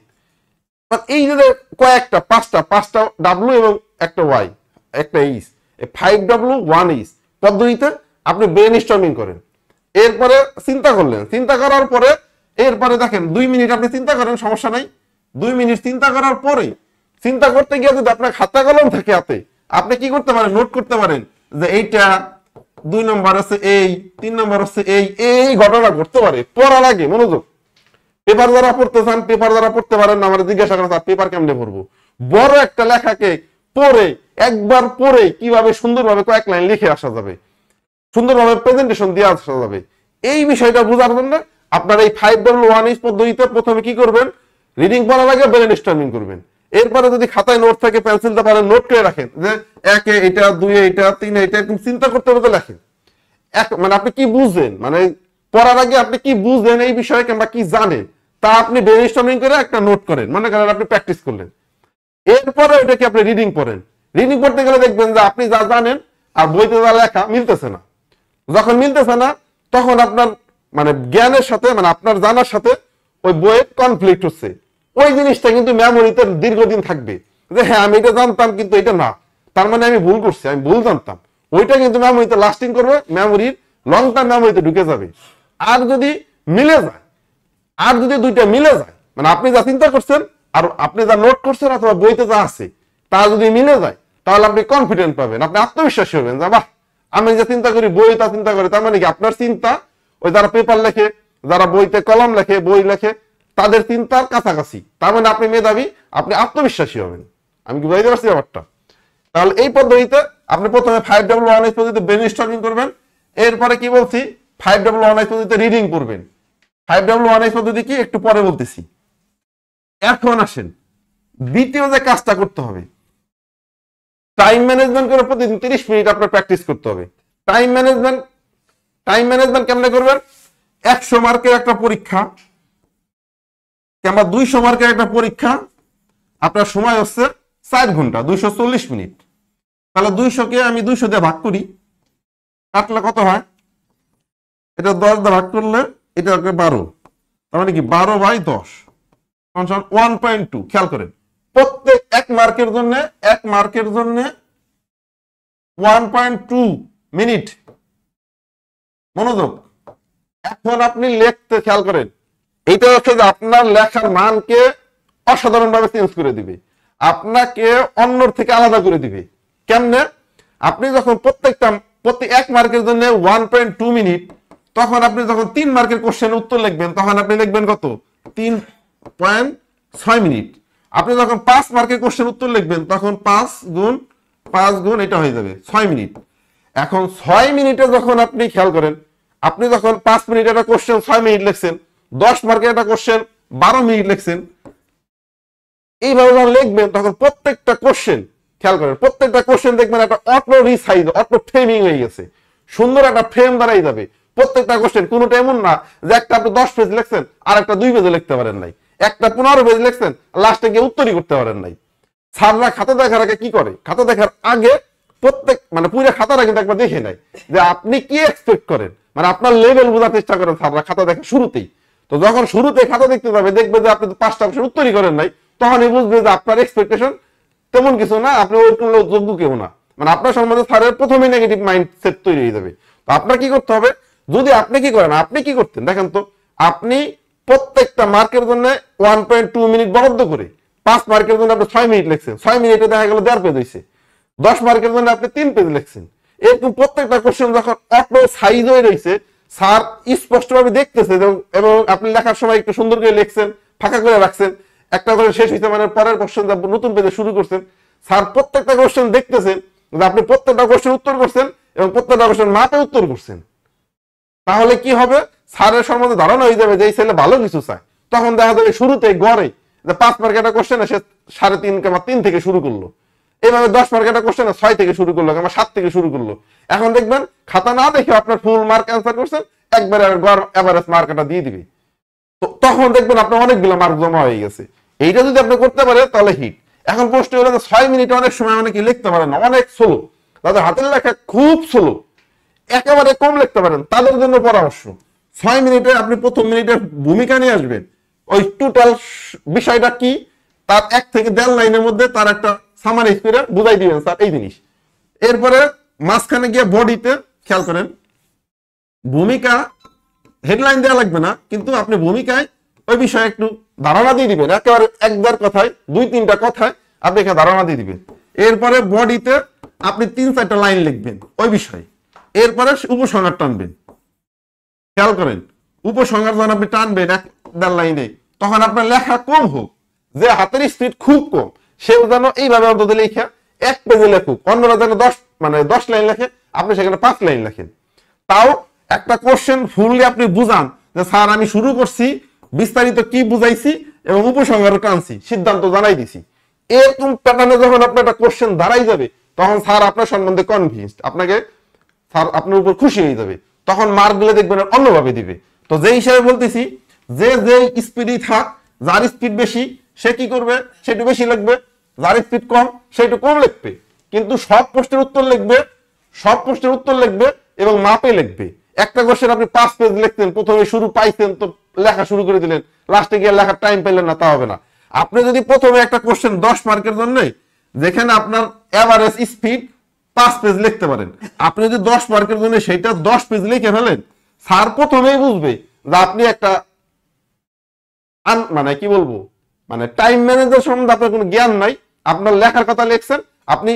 এই যে কয়েকটা 5টা ডাব্লু এবং একটা ওয়াই একটা এইচ, 5W1H পদ্ধতিতে আপনি ব্রেন স্টর্মিং করেন। এরপরে চিন্তা করলেন, চিন্তা করার পরে এরপরে দেখেন 2 মিনিট আপনি চিন্তা করেন, সমস্যা নাই, 2 মিনিট চিন্তা করার পরে, চিন্তা করতে গিয়ে যদি আপনার খাতা কলম থাকে হাতে, আপনি কি করতে পারেন, নোট করতে পারেন যে এইটা 2 নম্বর আছে, এই 3 নম্বর আছে, এই ঘটনা ঘটতে পারে। পড়া লাগে মনোযোগ। পেপার যারা পড়তে চান, পেপার যারা পড়তে পারেন না, আমার জিজ্ঞাসা করেন পেপার কেমনে পড়বো। বড় একটা লেখাকে পড়ে একবার পড়ে কিভাবে সুন্দরভাবে কয়েক লাইন লিখে আসা যাবে, সুন্দরভাবে প্রেজেন্টেশন দিয়ে আসা যাবে, এই বিষয়টা বোঝার জন্য আপনার এই 5W1H পদ্ধতিতে প্রথমে কি করবেন, রিডিং পড়ার আগে ব্রেন স্টর্মিং করবেন। এরপরে যদি খাতায় নোট থাকে, পেন্সিলটা পারেন, নোট করে রাখেন যে 1 এটা, 2 এটা, 3 এটা, এরকম চিন্তা করতে করতে লেখেন। মানে আপনি কি বুঝলেন, মানে পড়ার আগে আপনি কি বুঝলেন এই বিষয়ে কিংবা কি জানেন, তা আপনি ব্রেন স্টর্মিং করে একটা নোট করেন, মনে করেন আপনি প্র্যাকটিস করলেন। এরপরে ওইটাকে আপনি রিডিং পড়েন। রিডিং পড়তে গেলে দেখবেন যে আপনি যা জানেন আর বইতে যা লেখা মিলতেছে না। যখন মিলতেছে না, তখন আপনার মানে জ্ঞানের সাথে, মানে আপনার জানার সাথে ওই বইয়ের কনফ্লিক্ট হচ্ছে। ওই জিনিসটা কিন্তু মেমোরিতে দীর্ঘদিন থাকবে যে হ্যাঁ আমি এটা জানতাম কিন্তু এটা না, তার মানে আমি ভুল করছি, আমি ভুল জানতাম। ওইটা কিন্তু মেমোরিতে লাস্টিং করবে, মেমোরির লং টার্ম মেমোরিতে ঢুকে যাবে। আর যদি মিলে যায়, আর যদি দুইটা মিলে যায়, মানে আপনি যা চিন্তা করছেন আর আপনি যা নোট করছেন অথবা বইতে যা আছে তা যদি মিলে যায়, তাহলে আপনি কনফিডেন্ট পাবেন, আপনি আত্মবিশ্বাসী হবেন যে বাহ আমি যে চিন্তা করি বই তা চিন্তা করি, তার মানে কি আপনার চিন্তা ওই যারা পেপার লেখে, যারা বইতে কলম লেখে, বই লেখে, তাদের চিন্তার কাছাকাছি। তার মানে আপনি মেধাবী, আপনি আত্মবিশ্বাসী হবেন। আমি কি বুঝাইতে পারছি ব্যাপারটা? তাহলে এই পদ্ধতিতে আপনি প্রথমে 5W1H পদ্ধতিতে ব্রেনস্টর্মিং করবেন। এরপরে কি বলছি, 5W1H পদ্ধতিতে রিডিং করবেন। 5W1H পদ্ধতি কি একটু পরে বলতেছি। এখন আসেন দ্বিতীয় যে কাজটা করতে হবে, টাইম ম্যানেজমেন্ট করে প্রতিদিন 30 মিনিট আপনার প্র্যাকটিস করতে হবে। টাইম ম্যানেজমেন্ট কেমনে করবেন? 100 মার্কের একটা পরীক্ষা কিংবা 200 মার্কের একটা পরীক্ষা, আপনার সময় হচ্ছে 4 ঘন্টা, 240 মিনিট। তাহলে 200 কে আমি 200 দিয়ে ভাগ করি, কাটলে কত হয়? এটা 10 দিয়ে ভাগ করলে এটা 12, তার মানে কি 12/10 1.2। খেয়াল করেন, প্রত্যেক 1 মার্কের জন্য 1.2 মিনিট মনোযোগ। এখন আপনি লিখতে খেয়াল করেন, এইটা হচ্ছে যে আপনার লেখার মানকে অসাধারণ ভাবে চেঞ্জ করে দিবে, আপনাকে অন্যর থেকে আলাদা করে দিবে। কেমনে? আপনি যখন প্রতি 1 মার্কের জন্য 1.2 মিনিট, তখন আপনি যখন 3 মার্কের কোশ্চেনের উত্তর লিখবেন, তখন আপনি লিখবেন কত? 3.6 মিনিট। আপনি যখন 5 মার্কের কোশ্চেন উত্তর লিখবেন, তখন 5 গুণ এটা হয়ে যাবে 6 মিনিট। এখন 6 মিনিটে যখন আপনি খেয়াল করেন, আপনি যখন 5 মিনিট একটা কোশ্চেন 6 মিনিট লিখছেন, 10 মার্কের একটা কোশ্চেন 12 মিনিট লিখছেন, এইভাবে যখন লিখবেন তখন প্রত্যেকটা কোশ্চেন খেয়াল করেন, প্রত্যেকটা কোশ্চেন দেখবেন একটা অটো রিসাইজ, অটো ফ্রেমিং হয়ে গেছে, সুন্দর একটা ফ্রেম দাঁড়াই যাবে প্রত্যেকটা কোশ্চেন। কোনোটা এমন না যে একটা আপনি 10 পেজ লিখছেন আর একটা 2 পেজে লিখতে পারেন নাই, একটা 15 পেজ লিখছেন লাস্টে গিয়ে উত্তরই করতে পারেন নাই। স্যাররা খাতা দেখার আগে কি করে? খাতা দেখার আগে পুরো খাতাটা কিন্তু একবার দেখে নেয় যে আপনি কি এক্সপেক্ট করেন, আপনার লেভেল বোঝার চেষ্টা করেন স্যাররা খাতা দেখা শুরুতেই। তো যখন শুরুতে খাতা দেখতে যাবে, দেখবে যে আপনি 5টা কোশ্চেন উত্তরই করেন নাই, তখনই বুঝবে যে আপনার এক্সপেকটেশন তেমন কিছু না, আপনি ওইরকম যোগ্য কেউ না। আপনার সম্বন্ধে স্যারের প্রথমেই নেগেটিভ মাইন্ডসেট তৈরি হয়ে যাবে। তো আপনার কি করতে হবে? যদি আপনি কি করেন, আপনি কি করতেন দেখেন তো, আপনি প্রত্যেকটা মার্কের জন্য 1.2 মিনিট বরাদ্দ করে 5 মার্কের জন্য আপনি 6 মিনিট লিখছেন, 6 মিনিটে দেখা গেল 1.5 পেজ হয়েছে। 10 মার্কের জন্য আপনি 3 পেজ লিখছেন। এরকম প্রত্যেকটা কোশ্চেন যখন অটো সাইজ হয়ে রয়েছে, স্যার স্পষ্টভাবে দেখতেছে এবং আপনি লেখার সময় একটু সুন্দর করে লিখছেন, ফাঁকা করে রাখছেন, একটা করে শেষ হয়েছে, পরের কোশ্চেন নতুন পেজে শুরু করছেন, স্যার প্রত্যেকটা কোশ্চেন দেখতেছেন যে আপনি প্রত্যেকটা কোশ্চেন উত্তর করছেন এবং প্রত্যেকটা কোশ্চেন মাপে উত্তর করছেন। তাহলে কি হবে? স্যারের সম্বন্ধে ধারণা হয়ে যাবে যে এই ছেলে ভালো কিছু চায়। তখন দেখা যাবে শুরুতে গড়ে যে 5 মার্কের একটা কোশ্চেন সে 3.5 কিংবা 3 থেকে শুরু করলো, এইভাবে 10 মার্কের একটা কোশ্চেন 6 থেকে শুরু করলো কিংবা 7 থেকে শুরু করলো। এখন দেখবেন খাতা না দেখে আপনার ফুল মার্ক অ্যান্সার করছেন, একবারে গড় এভারেজ মার্কটা দিয়ে দিবে। তো তখন দেখবেন আপনার অনেকগুলো মার্ক জমা হয়ে গেছে। এইটা যদি আপনি করতে পারেন তাহলে হিট। এখন প্রশ্ন হলো যে 6 মিনিটে অনেক সময় অনেকে লিখতে পারেন না, অনেক স্লো, তাদের হাতের লেখা খুব স্লো, একেবারে কম লিখতে পারেন, তাদের জন্য পরামর্শ 6 মিনিটে আপনি প্রথম মিনিটের ভূমিকা নিয়ে আসবেন। ওই টোটাল বিষয়টা কি তার 1 থেকে 1.5 লাইনের মধ্যে তার একটা সামারি করে বুঝাই দিবেন স্যার এই জিনিস। এরপরে মাঝখানে গিয়ে বডিতে খেয়াল করেন, ভূমিকা হেডলাইন দেওয়া লাগবে না, কিন্তু আপনি ভূমিকায় ওই বিষয়ে একটু ধারণা দিয়ে দিবেন, একেবারে 1-2 কথায় 2-3টা কথায় আপনি এখানে ধারণা দিয়ে দিবেন। এরপরে বডিতে আপনি 3-4টা লাইন লিখবেন ওই বিষয়ে। এরপরে উপসংহার টানবেন। খেয়াল করেন, উপসংহার যখন আপনি টানবেন 1-1.5 লাইনে, তখন আপনার লেখা কম হোক, যে হাতের স্পিড খুব কম সেও যেন এইভাবে অন্তত লেখা 1 পেজে লেখুক, অন্যরা যেন 10 লাইন লেখে, আপনি সেখানে 5 লাইন লেখেন। তাও একটা কোশ্চেন ফুললি আপনি বুঝান যে স্যার আমি শুরু করছি, বিস্তারিত কি বুঝাইছি এবং উপসংহারও টানছি, সিদ্ধান্ত জানাই দিছি। এরকম প্যাটার্নে যখন আপনার একটা কোশ্চেন দাঁড়াই যাবে, তখন স্যার আপনার সম্বন্ধে কনভিন্সড, স্যার আপনার উপর খুশি হয়ে যাবে, তখন মার্ক গুলো দেখবেন অন্যভাবে দিবে। তো যে হিসাবে বলতেছি, যে স্পিডই থাক, যার স্পিড বেশি সে কি করবে, সেটু বেশি লিখবে, যার স্পিড কম সেটু কম লিখবে, কিন্তু সব প্রশ্নের উত্তর লিখবে এবং মাপে লিখবে। একটা কোশ্চেন আপনি 5 পেজ লিখতেন, প্রথমে শুরু পাইছেন তো লেখা শুরু করে দিলেন, লাস্টে গিয়ে লেখার টাইম পেলেন না, তা হবে না। আপনি যদি প্রথমে একটা কোশ্চেন 10 মার্কের জন্য, যেখানে আপনার এভারেজ স্পিড 5 পেজ লিখতে পারেন, আপনি যদি 10 মার্কের জন্য সেটা 10 পেজ লিখে ফেলেন, স্যার প্রথমেই বুঝবে যে আপনি একটা টাইম ম্যানেজার সম্বন্ধে আপনার কোনো জ্ঞান নাই, আপনার লেখার কথা লিখছেন, আপনি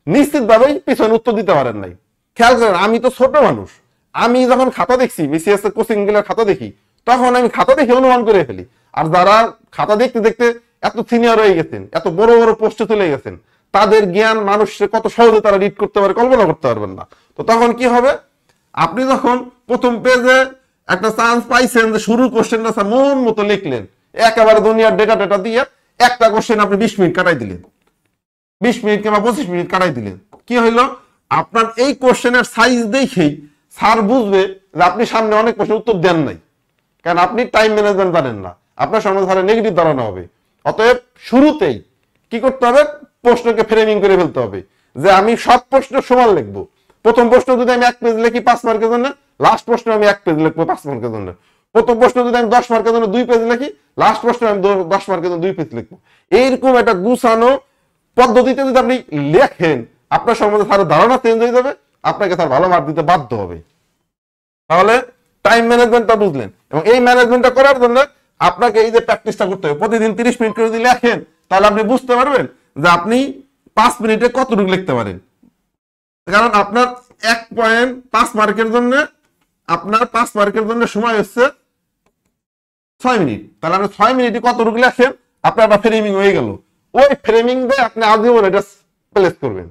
নিশ্চিতভাবেই পিছনে উত্তর দিতে পারেন নাই। খেয়াল করেন, আমি তো ছোট মানুষ, আমি যখন খাতা দেখছি বিসিএস এর কোচিং গুলোর খাতা দেখি, তখন আমি খাতা দেখে অনুমান করে ফেলি। আর যারা খাতা দেখতে দেখতে এত সিনিয়র হয়ে গেছেন, এত বড় বড় পোস্টে চলে গেছেন, তাদের জ্ঞান মানুষের কত সহজে তারা রিড করতে পারে কল্পনা করতে পারবেন না। তো তখন কি হবে, আপনি যখন প্রথম পেজে একটা চান্স পাইছেন যে শুরুর কোশ্চেনটা মন মতো লিখলেন, একেবারে দুনিয়ার ডেটা দিয়ে একটা কোশ্চেন আপনি 20 মিনিট কাটাই দিলেন, 20 মিনিট কিংবা 25 মিনিট কাটাই দিলেন, কি হইলো, আপনার এই কোশ্চেনের সাইজ দেখেই স্যার বুঝবে যে আপনি সামনে অনেক প্রশ্নের উত্তর দেন নাই, কারণ আপনি টাইম ম্যানেজমেন্ট জানেন না, আপনার সামনে স্যারের নেগেটিভ ধারণা হবে। অতএব শুরুতেই কি করতে হবে, প্রশ্নকে ফ্রেমিং করে ফেলতে হবে যে আমি সব প্রশ্ন সমান লিখবো। প্রথম প্রশ্ন যদি আমি 1 পেজ লিখি 5 মার্কের জন্য, লাস্ট প্রশ্ন আমি 1 পেজ লিখবো 5 মার্কের জন্য। প্রথম প্রশ্ন যদি আমি 10 মার্কের জন্য 2 পেজ লিখি, লাস্ট প্রশ্ন আমি 10 মার্কের জন্য 2 পেজ লিখবো। এইরকম একটা গুছানো পদ্ধতিতে যদি আপনি লেখেন, আপনার সম্বন্ধে স্যারের ধারণা চেঞ্জ হয়ে যাবে, আপনাকে স্যার ভালো মার্ক দিতে বাধ্য হবে। তাহলে টাইম ম্যানেজমেন্টটা বুঝলেন, এবং এই ম্যানেজমেন্টটা করার জন্য আপনাকে এই যে প্র্যাকটিসটা করতে হবে, প্রতিদিন 30 মিনিট করে যদি লেখেন, তাহলে আপনি বুঝতে পারবেন যে আপনি 5 মিনিটে কতটুকু লিখতে পারেন। কারণ আপনার 1.5 মার্কের জন্য, আপনার 5 মার্কের জন্য সময় হচ্ছে 6 মিনিট, তাহলে আপনি 6 মিনিটে কতটুকু লেখেন, আপনার ফ্রেমিং হয়ে গেল। ওই ফ্রেমিং দিয়ে আপনি আজীবন এটা প্লেস করবেন।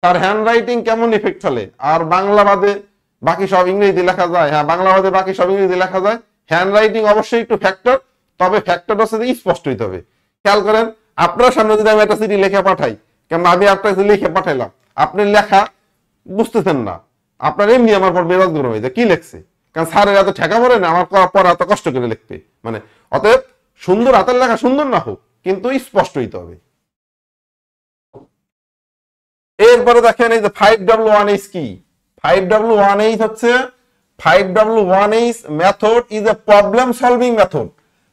তার হ্যান্ড রাইটিং কেমন ইফেক্ট ফেলে, আর বাংলা বাদে বাকি সব ইংরেজি লেখা যায়, হ্যাঁ বাংলা বাদে বাকি সব ইংরেজি লেখা যায়, হ্যান্ড রাইটিং অবশ্যই একটু ফ্যাক্টর, তবে ফ্যাক্টর হচ্ছে স্পষ্ট হইতে হবে। খেয়াল করেন, আপনার সামনে যদি আমি একটা চিঠি লিখে পাঠাই, কেমন আমি আপনাকে লিখে পাঠাইলাম, আপনি লেখা বুঝতেছেন না, আপনার এমনি আমার পর মেজাজ গরম হয়ে যায়, কি লিখছে, কারণ স্যারের এত ঠেকা পড়ে না আমার পড়া এত কষ্ট করে লিখবে, মানে অতএব সুন্দর হাতের লেখা সুন্দর না হোক, কিন্তু স্পষ্ট হইতে হবে। এরপরে দেখেন এই যে 5W1H কি, 5W1H হচ্ছে 5W1H method is a problem solving method,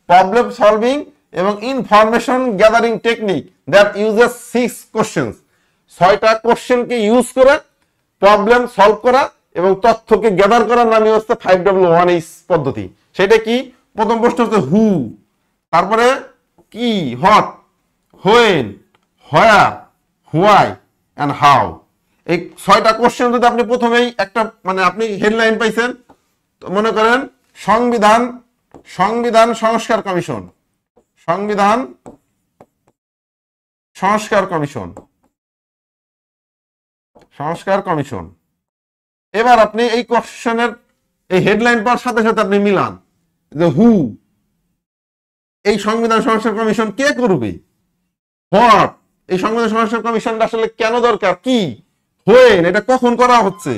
problem solving এবং information gathering technique that uses 6 questions, 6টা কোশ্চেনকে ইউজ করে প্রবলেম সলভ করা এবং তথ্যকে গ্যাদার করার নামই হচ্ছে 5W1H পদ্ধতি। সেটা কি, প্রথম প্রশ্ন হচ্ছে হু, তারপরে কি, what, when, where, why and how. এই 6টা কোশ্চেন যদি আপনি প্রথমেই একটা, মানে আপনি হেডলাইন পাইছেন, মনে করেন সংবিধান সংস্কার কমিশন, সংবিধান সংস্কার কমিশন, সংস্কার কমিশন। এবার আপনি এই কোশ্চেনের এই হেডলাইন পাওয়ার সাথে সাথে আপনি মিলান যে হু, এই সংবিধান সংস্কার কমিশন কে করবে, হোয়াট, এই সংবিধান সংস্কার কমিশনটা আসলে কেন দরকার, কি, হোয়েন, এটা কখন করা হচ্ছে,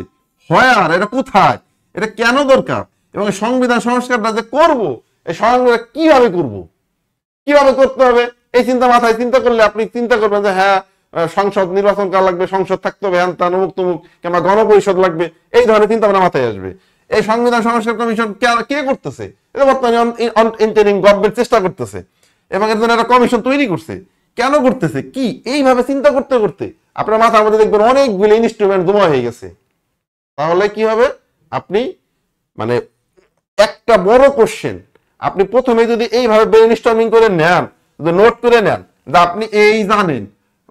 হোয়ার, এটা কোথায়, এটা কেন দরকার, এবং সংবিধান সংস্কারটা যে করব, এই সংস্কার কিভাবে করব, কিভাবে করতে হবে, এই চিন্তা মাথায় চিন্তা করলে আপনি চিন্তা করবেন যে হ্যাঁ সংসদ নির্বাচন করা লাগবে, সংসদ থাকতে হবে, হ্যান ত্যান অমুক তমুক, কিংবা গণপরিষদ লাগবে, এই ধরনের চিন্তা ভাবনা মাথায় আসবে। এই সংবিধান সংস্কার কমিশন কে করতেছে, এটা বর্তমানে ইন্টারিম গভর্নমেন্ট চেষ্টা করতেছে, এবং এর জন্য একটা কমিশন তৈরি করছে, কেন করতেছে, কি, এইভাবে চিন্তা করতে করতে আপনার মাথার মধ্যে দেখবেন অনেকগুলো ইনস্ট্রুমেন্ট জমা হয়ে গেছে। তাহলে কি হবে, আপনি মানে একটা বড় কোশ্চেন আপনি প্রথমে যদি এইভাবে ব্রেইনস্টর্মিং করে নেন, নোট করে নেন যে আপনি এই জানেন,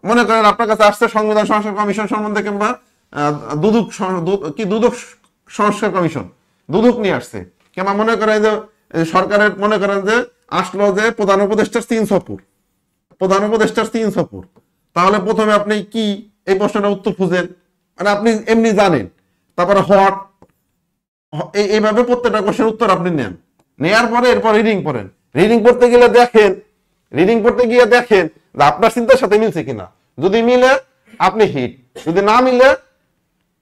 মনে করেন আপনার কাছে আসছে সংবিধান সংস্কার কমিশন সম্বন্ধে, কিংবা দুদক সংস্কার কমিশন, দুদক নিয়ে আসছে, কিংবা মনে করেন যে সরকারের মনে করেন যে আসলো যে প্রধান উপদেষ্টার চীন সফর, প্রধান উপদেষ্টার চীন সফর, তাহলে প্রথমে আপনি কি এই প্রশ্নটা উত্তর খুঁজেন, মানে আপনি এমনি জানেন, তারপরে হোয়াট, এইভাবে প্রত্যেকটা কোশ্চেন উত্তর আপনি নেন, নেয়ার পরে এরপর রিডিং পড়েন, রিডিং পড়তে গিয়ে দেখেন যে আপনার চিন্তার সাথে মিলছে কিনা, যদি মিলে আপনি হিট, যদি না মিলে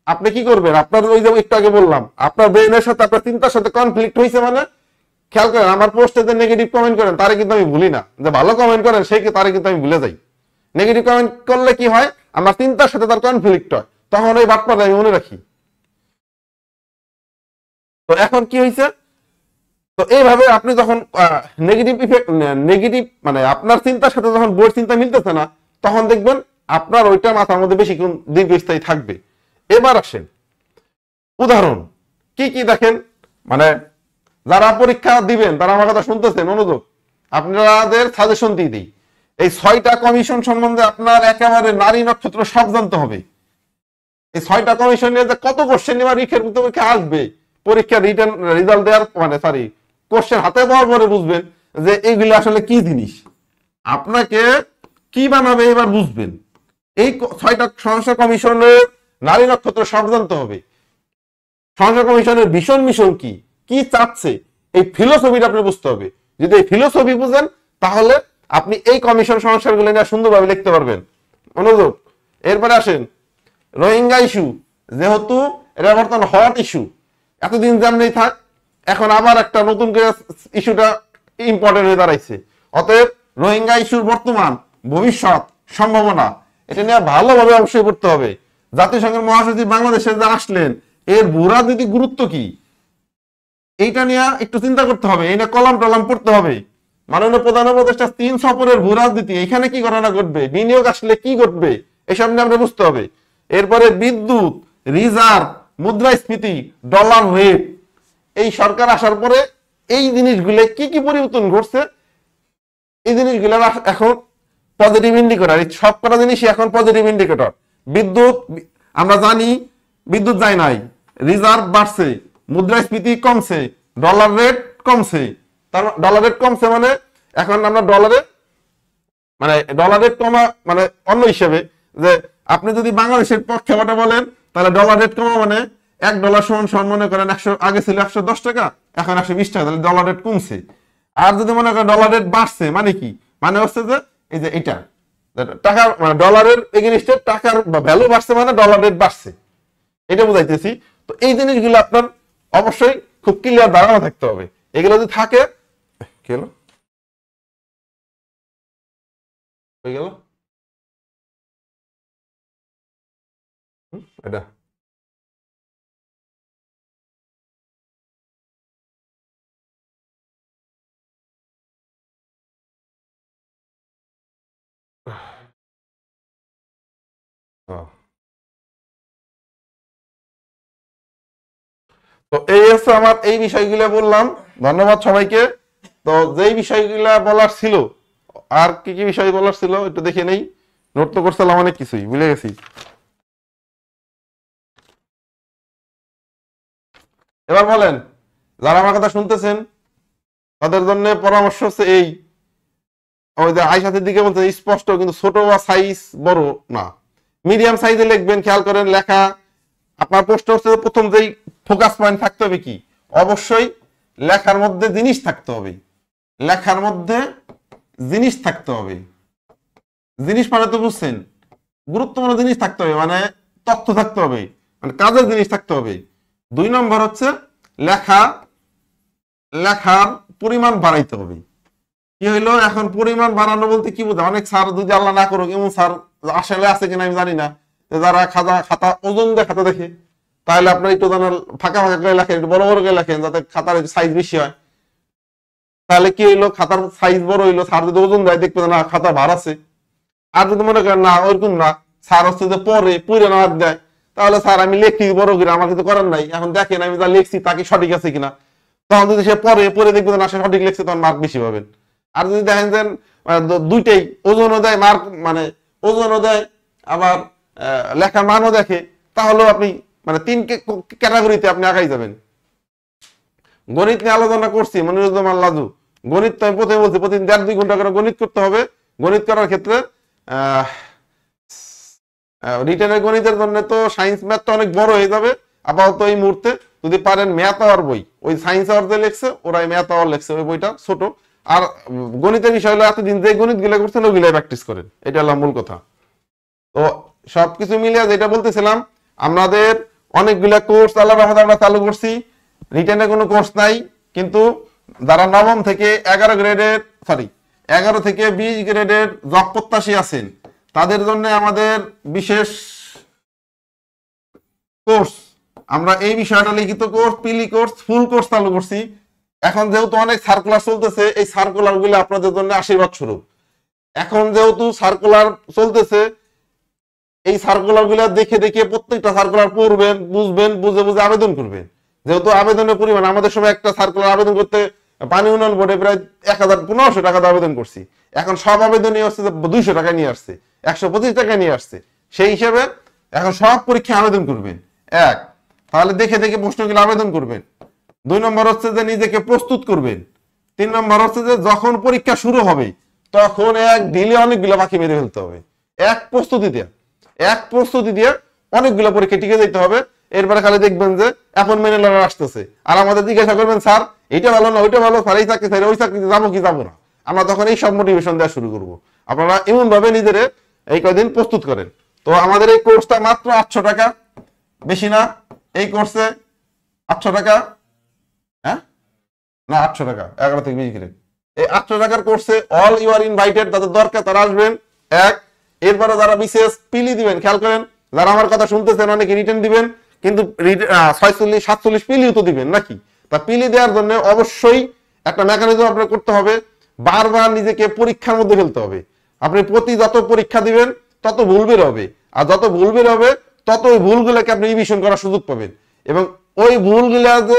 আপনি কি করবেন, আপনার ওই যে একটু আগে বললাম আপনার ব্রেনের সাথে আপনার চিন্তার সাথে কনফ্লিক্ট হয়েছে, মানে খেয়াল করেন আমার পোস্টে যে নেগেটিভ কমেন্ট করেন তারে কিন্তু আমি ভুলি না, যে ভালো কমেন্ট করেন সেই তারে কিন্তু আমি ভুলে যাই। নেগেটিভ কমেন্ট করলে কি হয়, আমার চিন্তার সাথে তার কনফ্লিক্ট হয়, তখন ওই বাটপাটা আমি মনে রাখি। তো এখন কি হয়েছে, তো এইভাবে আপনি যখন নেগেটিভ মানে আপনার চিন্তার সাথে যখন বইয়ের চিন্তা মিলতেছে না, তখন দেখবেন আপনার ওইটা মাথার মধ্যে বেশিক্ষণ দীর্ঘস্থায়ী থাকবে। এবার আসেন উদাহরণ কি কি দেখেন, মানে যারা পরীক্ষা দিবেন তারা আমার কথা শুনতেছেন, অনুযোগ, আপনাদের সাজেশন দিয়ে দিই, এই 6টা কমিশন সম্বন্ধে আপনার একেবারে নারী নক্ষত্র সব জানতে হবে, এই 6টা কমিশন নিয়ে যে কত কোশ্চেন এবার পরীক্ষা আসবে, পরীক্ষা রিটার্ন রেজাল্ট দেওয়ার মানে সরি কোশ্চেন হাতে পাওয়ার পরে বুঝবেন যে এইগুলো আসলে কি জিনিস, আপনাকে কি বানাবে এবার বুঝবেন। এই 6টা সংস্কার কমিশনের নারী নক্ষত্র সব জানতে হবে। সংস্কার কমিশনের ভীষণ মিশন কি, কি চাচ্ছে, এই ফিলোসফিটা আপনি বুঝতে হবে। যদি এই ফিলোসফি বুঝেন তাহলে আপনি এই কমিশন সংস্কারগুলো নিয়ে সুন্দরভাবে লিখতে পারবেন। মনোযোগ। এরপরে আসেন রোহিঙ্গা ইস্যু, যেহেতু এটা বর্তমান হট ইস্যু, এতদিন যেমনি থাক, এখন আবার একটা নতুন করে ইস্যুটা ইম্পর্টেন্ট হয়ে দাঁড়াইছে। অতএব রোহিঙ্গা ইস্যুর বর্তমান, ভবিষ্যৎ, সম্ভাবনা, এটা নিয়ে ভালোভাবে অবশ্যই পড়তে হবে। জাতিসংঘের মহাসচিব বাংলাদেশে যে আসলেন, এর ভূরাজনৈতিক গুরুত্ব কি, এইটা নিয়ে একটু চিন্তা করতে হবে। এই নিয়ে কলাম টলাম পড়তে হবে। মাননীয় প্রধান উপদেষ্টা 3 সফরের ভূরাজনীতি, এখানে কি ঘটনা ঘটবে, বিনিয়োগ আসলে কি ঘটবে, এসব নিয়ে আমরা বুঝতে হবে। এরপরে বিদ্যুৎ, রিজার্ভ, মুদ্রাস্ফীতি, ডলার রেট, এই সরকার আসার পরে এই জিনিসগুলো কি কি পরিবর্তন ঘটছে, এই জিনিসগুলো এখন পজিটিভ ইন্ডিকেটর। এই সব কটা জিনিসই এখন পজিটিভ ইন্ডিকেটর। বিদ্যুৎ আমরা জানি বিদ্যুৎ যায় নাই, রিজার্ভ বাড়ছে, মুদ্রাস্ফীতি কমছে, ডলার রেট কমছে। তার ডলার রেট কমছে মানে এখন আমরা ডলার রেট কমা মানে অন্য হিসেবে, যে আপনি যদি বাংলাদেশের পক্ষে কথা বলেন তাহলে ডলার রেট কমা মানে $1 সমান মনে করেন 100, আগে ছিল 110 টাকা, এখন 120 টাকা, তাহলে ডলার রেট কমছে। আর যদি মনে করেন ডলার রেট বাড়ছে মানে কি, মানে হচ্ছে যে এই যে এটা টাকা মানে ডলারের এগেইনস্টে টাকার ভ্যালু বাড়ছে মানে ডলার রেট বাড়ছে, এটা বুঝাইতেছি। তো এই জিনিসগুলো আপনার অবশ্যই খুব ক্লিয়ার ধারণা থাকতে হবে। এগুলো যদি থাকে গেল হয়ে গেল এটা তো এই হচ্ছে আমার এই বিষয়গুলো বললাম। ধন্যবাদ সবাইকে। তো যেই বিষয়গুলা বলার ছিল, আর কি কি বিষয় বলার ছিল একটু দেখে নেই। নোট তো করছিলাম অনেক কিছুই, ভুলে গেছি। এবার বলেন, যারা আমার কথা শুনতেছেন তাদের জন্য পরামর্শ হচ্ছে এই, ওই যে আইসাতের দিকে বলতে স্পষ্ট কিন্তু ছোট বা সাইজ বড় না, মিডিয়াম সাইজে লিখবেন। খেয়াল করেন লেখা আপনার প্রশ্ন হচ্ছে প্রথম যেই ফোকাস পয়েন্ট থাকতে হবে কি, অবশ্যই লেখার মধ্যে জিনিস থাকতে হবে। লেখার মধ্যে জিনিস থাকতে হবে। জিনিস মানে তো বুঝছেন, গুরুত্বপূর্ণ জিনিস থাকতে হবে, মানে তথ্য থাকতে হবে, মানে কাজের জিনিস থাকতে হবে। 2 নম্বর হচ্ছে লেখার পরিমাণ বাড়াইতে হবে। কি হইলো এখন পরিমাণ বাড়ানো বলতে কি বোঝা, অনেক স্যার যদি আল্লাহ না করুক এমন স্যার আসলে আছে কিনা আমি জানি না, যারা খাতা ওজন দিয়ে খাতা দেখে, তাহলে আপনার একটু ফাঁকা ফাঁকা করে লেখেন, একটু বড় বড় করে লেখেন যাতে খাতার সাইজ বেশি হয়। তাহলে কি হইলো, খাতার সাইজ বড় হইলো, স্যার যদি ওজন দেয় দেখবে না খাতা ভার আছে। আর যদি মনে করেন না ওইরকম না, স্যার হচ্ছে যে পুরে না দেয়, তাহলে স্যার আমি লিখি বড় করে, আমার কিছু করার নাই, এখন দেখেন আমি যা লিখছি তা কি সঠিক আছে কিনা। তখন যদি সে পরে দেখবে না সে সঠিক লিখছে, তখন মার্ক বেশি পাবেন। আর যদি দেখেন যে দুইটাই ওজনও দেয়, মার্ক মানে ওজনও দেয়, আবার লেখার মানও দেখে, তাহলেও আপনি মানে 3 ক্যাটাগরিতে আপনি আগাই যাবেন। গণিত নিয়ে আলোচনা করছি, মনিরুজ্জামান লাজু। গণিত তো আমি প্রথমে বলছি প্রতিদিন 1.5-2 ঘন্টা করে গণিত করতে হবে। গণিত করার ক্ষেত্রে রিটেনের গণিতের জন্য তো সায়েন্স ম্যাথটা অনেক বড় হয়ে যাবে আপাতত এই মুহূর্তে। যদি পারেন ম্যাথ আওয়ার বই, ওই সায়েন্স আওয়ার যে লেখছে ওরাই ম্যাথ আওয়ার লেখছে, ওই বইটা ছোট। আর গণিতের বিষয় হলো এতদিন যে গণিত গুলা করছেন ওগুলাই প্র্যাকটিস করেন, এটা হলো মূল কথা। তো সবকিছু মিলিয়ে যেটা বলতেছিলাম, আমাদের অনেকগুলা কোর্স আল্লাহর রহমতে আমরা চালু করছি। রিটেনে কোনো কোর্স নাই, কিন্তু যারা নবম থেকে 11 থেকে 20 গ্রেডের জব প্রত্যাশী আছেন তাদের জন্য আমাদের বিশেষ কোর্স, আমরা এই বিষয়টা লিখিত কোর্স, পিলি কোর্স, ফুল কোর্স চালু করছি। এখন যেহেতু অনেক সার্কুলার চলতেছে, এই সার্কুলার গুলো আপনাদের জন্য আশীর্বাদ স্বরূপ। এখন যেহেতু সার্কুলার চলতেছে, এই সার্কুলার গুলা দেখে দেখে প্রত্যেকটা সার্কুলার পড়বেন, বুঝবেন, বুঝে বুঝে আবেদন করবেন। যেহেতু আবেদনের পরিমাণ, আমাদের সময় একটা সার্কুলার আবেদন করতে পানি উন্নয়ন বোর্ডে প্রায় 1500 টাকা আবেদন করছি, এখন সব আবেদনই হচ্ছে 200 টাকা নিয়ে আসছে, 125 টাকা নিয়ে আসছে। সেই হিসেবে এখন সব পরীক্ষায় আবেদন করবেন। এক, তাহলে দেখে দেখে প্রশ্নগুলো আবেদন করবেন। 2 নম্বর হচ্ছে যে নিজেকে প্রস্তুত করবেন। 3 নম্বর হচ্ছে যে যখন পরীক্ষা শুরু হবে তখন এক ঢিলে অনেকগুলো পাখি মেরে ফেলতে হবে। এক প্রস্তুতি দিয়ে অনেকগুলো পরীক্ষা টিকে যেতে হবে। এরপরে খালি দেখবেন যে অ্যাপয়েন্টমেন্ট লেটার আসতেছে, আর আমাদের জিজ্ঞাসা করবেন স্যার এইটা ভালো না ওইটা ভালো, স্যার এই চাকরি স্যার ওই চাকরিতে যাবো কি যাবো না। আমরা তখন এই সব মোটিভেশন দেওয়া শুরু করবো। আপনারা এমন ভাবে নিজের এই কয়দিন প্রস্তুত করেন। তো আমাদের এই কোর্সটা মাত্র 800 টাকা, বেশি না। এই কোর্সে 800 টাকা, হ্যাঁ না 800 টাকা, 11 থেকে 20 গ্রেড। এই 800 টাকার কোর্সে অল ইউ আর ইনভাইটেড, তাদের দরকার তারা আসবেন। এক, এরপরে যারা বিশেষ পিলি দিবেন, খেয়াল করেন যারা আমার কথা শুনতেছেন অনেকে রিটার্ন দিবেন, কিন্তু 46-47 পিলিও তো দিবেন নাকি। তা পিলি দেওয়ার জন্য অবশ্যই একটা মেকানিজম আপনার করতে হবে, বারবার নিজেকে পরীক্ষার মধ্যে ফেলতে হবে। আপনি প্রতি যত পরীক্ষা দিবেন তত ভুল বের হবে, আর যত ভুল বের হবে তত ওই ভুলগুলোকে আপনি রিভিশন করার সুযোগ পাবেন। এবং ওই ভুলগুলা যে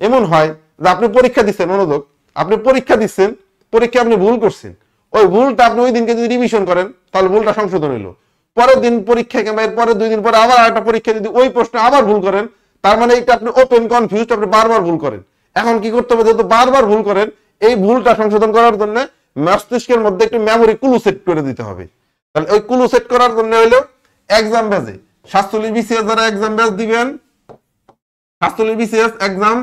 এমন হয় যে আপনি পরীক্ষা দিচ্ছেন, মনোযোগ, আপনি পরীক্ষা দিচ্ছেন, পরীক্ষা আপনি ভুল করছেন, ওই ভুলটা আপনি ওই দিনকে যদি রিভিশন করেন তাহলে ভুলটা সংশোধন হইলো। পরের দিন পরীক্ষা কিংবা এর পরের 2 দিন পরে আবার একটা পরীক্ষা যদি ওই প্রশ্নে আবার ভুল করেন, তার মানে এটা আপনি ওপেন কনফিউজড, আপনি বারবার ভুল করেন। এখন কি করতে হবে, যেহেতু বারবার ভুল করেন, এই ভুলটা সংশোধন করার জন্য মস্তিষ্কের মধ্যে একটু মেমোরি কুলু সেট করে দিতে হবে। তাহলে ওই কুলু সেট করার জন্য হইলো এক্সাম ব্যাচে 47 BCS যারা এক্সাম ব্যাচ দিবেন, 47 BCS এক্সাম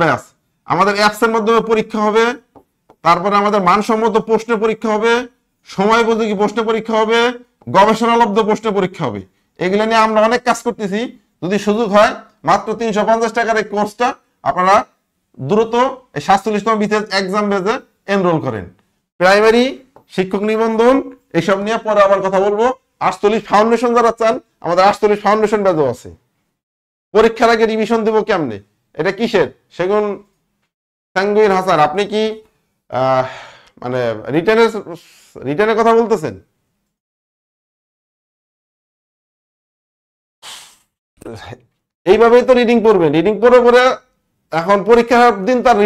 ব্যাচ আমাদের অ্যাপসের মাধ্যমে পরীক্ষা হবে। তারপরে আমাদের মানসম্মত প্রশ্নের পরীক্ষা হবে, সময় উপযোগী প্রশ্নের পরীক্ষা হবে, গবেষণালব্ধ প্রশ্নের পরীক্ষা হবে। এগুলো নিয়ে আমরা অনেক কাজ করতেছি। যদি সুযোগ হয় মাত্র 350 টাকার এই কোর্সটা আপনারা দ্রুত এই 47তম BCS এক্সাম ব্যাচে এনরোল করেন। প্রাইমারি শিক্ষক নিবন্ধন এইসব নিয়ে পরে আবার কথা বলবো। 48 ফাউন্ডেশন যারা চান, আমাদের 48 ফাউন্ডেশন ব্যাচও আছে। পরীক্ষার আগে রিভিশন দেবো কেমনে, এটা কিসের সেগুন সাঙ্গুইন হাসান, আপনি কি মানে রিটার্নের কথা বলতেছেন? এইভাবেই তো রিডিং পড়বেন, রিডিং পড়ে পরে এখন পরীক্ষার দিন তার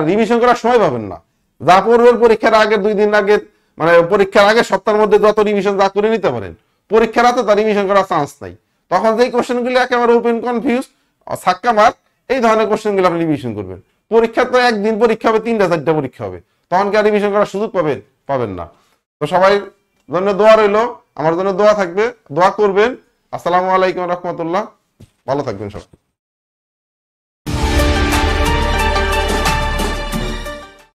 রিভিশন করার সময় পাবেন না। যা পড়বেন পরীক্ষার আগে 2 দিন আগে, মানে পরীক্ষার আগে সপ্তাহের মধ্যে যত রিভিশন যা করে নিতে পারেন, পরীক্ষার হাতে তার রিভিশন করার চান্স নাই। তখন যেই কোশ্চেনগুলো একেবারে ওপেন কনফিউজ, সাক্কা মার্ক, এই ধরনের কোশ্চেনগুলো আপনি রিভিশন করবেন। পরীক্ষা তো একদিন পরীক্ষা হবে, 3টা-4টা পরীক্ষা হবে, তখন কি আর রিভিশন করার সুযোগ পাবেন না। তো সবাই জন্য দোয়া রইলো, আমার জন্য দোয়া থাকবে, দোয়া করবেন। আসসালামু আলাইকুম রহমতুল্লাহ, ভালো থাকবেন সবাই।